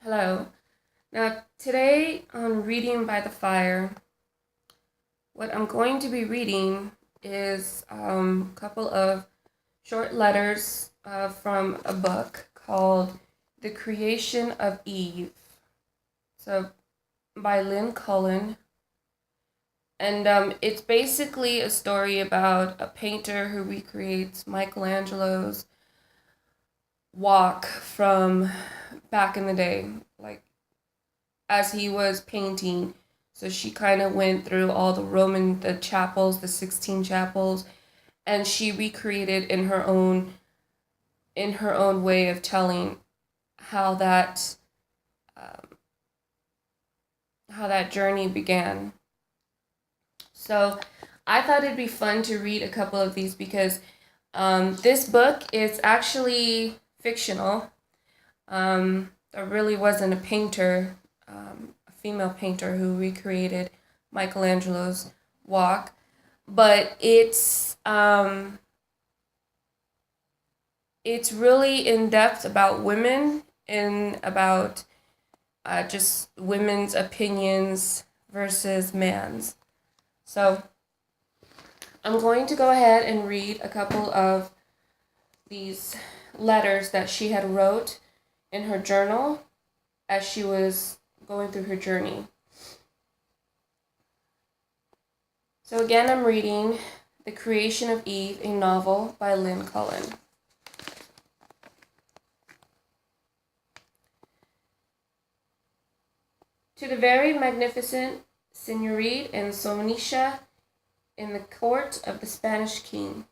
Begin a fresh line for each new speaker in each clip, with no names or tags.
Hello. Now, today on Reading by the Fire, what I'm going to be reading is a couple of short letters from a book called The Creation of Eve. So, by Lynn Cullen. And it's basically a story about a painter who recreates Michelangelo's walk from back in the day, like as he was painting. So she kind of went through all the chapels, the 16 chapels, and she recreated in her own way of telling how um, that journey began. So I thought it'd be fun to read a couple of these because this book is actually fictional. There really wasn't a painter, a female painter who recreated Michelangelo's walk, but it's really in depth about women and about just women's opinions versus man's. So I'm going to go ahead and read a couple of these letters that she had wrote in her journal as she was going through her journey. So again, I'm reading The Creation of Eve, a novel by Lynn Cullen. To the very magnificent Señorita and Sonisha in the court of the Spanish king.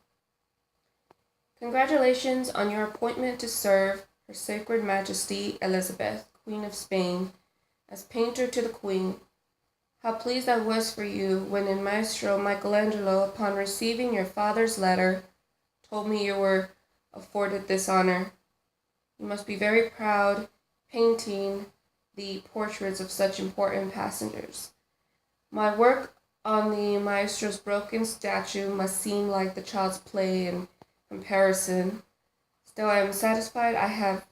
Congratulations on your appointment to serve Her Sacred Majesty Elizabeth, Queen of Spain, as painter to the Queen. How pleased I was for you when in Maestro Michelangelo, upon receiving your father's letter, told me you were afforded this honor. You must be very proud painting the portraits of such important passengers. My work on the Maestro's broken statue must seem like the child's play in comparison. Still, I am satisfied I have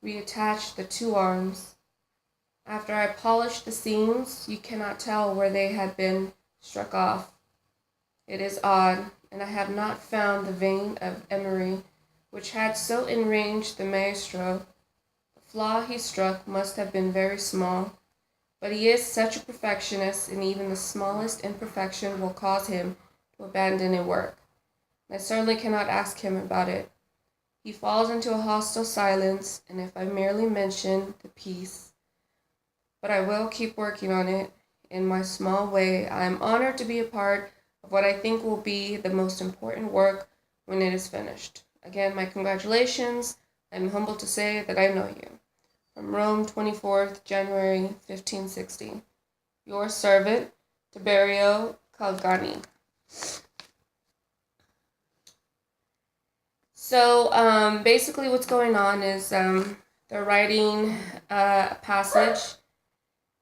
reattached the two arms. After I polished the seams, you cannot tell where they had been struck off. It is odd, and I have not found the vein of emery which had so enraged the Maestro. The flaw he struck must have been very small, but he is such a perfectionist, and even the smallest imperfection will cause him to abandon a work. I certainly cannot ask him about it. He falls into a hostile silence, and if I merely mention the piece, but I will keep working on it in my small way. I am honored to be a part of what I think will be the most important work when it is finished. Again, my congratulations. I am humbled to say that I know you. From Rome, 24th January 1560. Your servant, Tiberio Calgani. So basically what's going on is they're writing a passage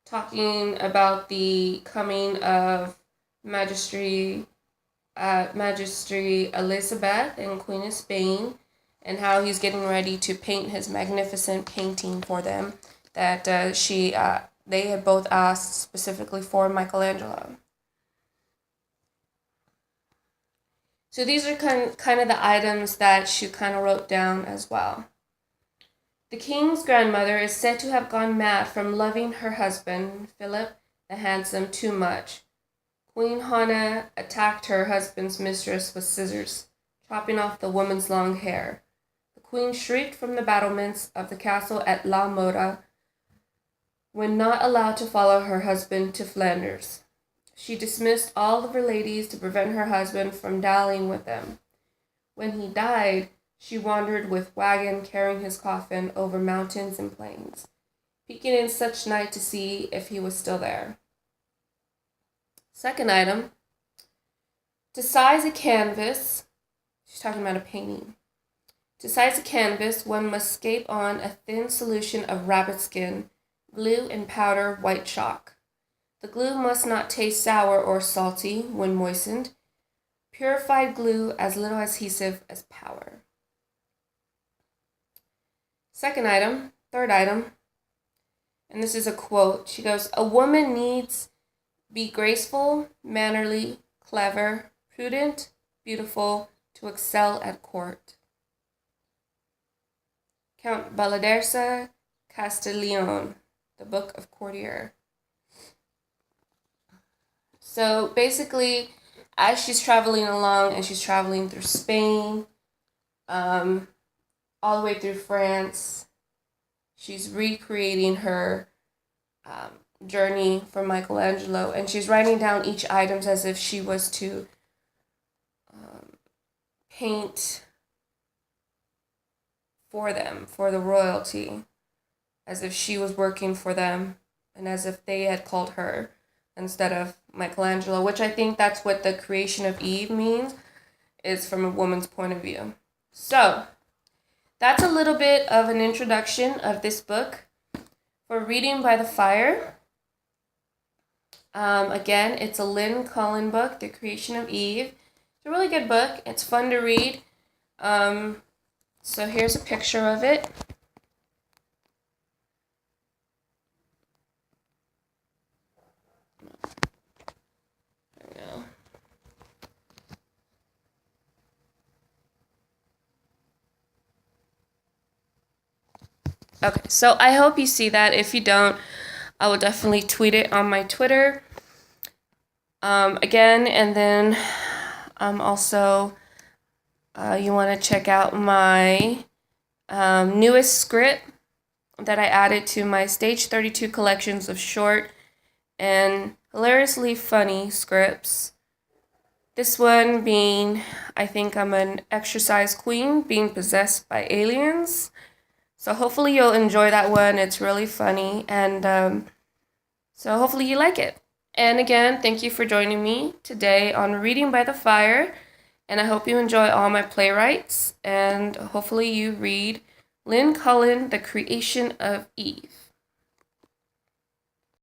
talking about the coming of Magistry Elizabeth and Queen of Spain, and how he's getting ready to paint his magnificent painting for them that they had both asked specifically for Michelangelo. So these are kind of the items that she kind of wrote down as well. The king's grandmother is said to have gone mad from loving her husband, Philip the Handsome, too much. Queen Hannah attacked her husband's mistress with scissors, chopping off the woman's long hair. The queen shrieked from the battlements of the castle at La Mota when not allowed to follow her husband to Flanders. She dismissed all of her ladies to prevent her husband from dallying with them. When he died, she wandered with wagon carrying his coffin over mountains and plains, peeking in such night to see if he was still there. Second item, to size a canvas, she's talking about a painting. To size a canvas, one must scape on a thin solution of rabbit skin, glue and powder white chalk. The glue must not taste sour or salty when moistened. Purified glue as little adhesive as powder. Third item, And this is a quote. She goes, "A woman needs be graceful, mannerly, clever, prudent, beautiful to excel at court." Count Baladersa Castiglione, The Book of Courtier. So basically, as she's traveling along and she's traveling through Spain, all the way through France, she's recreating her journey from Michelangelo, and she's writing down each item as if she was to paint for them, for the royalty, as if she was working for them and as if they had called her instead of Michelangelo, which I think that's what the creation of Eve means, is from a woman's point of view. So that's a little bit of an introduction of this book for Reading by the Fire. Again, it's a Lynn Cullen book, The Creation of Eve. It's a really good book. It's fun to read. So here's a picture of it. There we go. Okay, so I hope you see that. If you don't, I will definitely tweet it on my Twitter. Again, and then also you want to check out my newest script that I added to my Stage 32 collections of short and hilariously funny scripts. This one being, I think I'm an exercise queen being possessed by aliens. So hopefully you'll enjoy that one. It's really funny, and so hopefully you like it. And again, thank you for joining me today on Reading by the Fire, and I hope you enjoy all my playwrights, and hopefully you read Lynn Cullen, The Creation of Eve.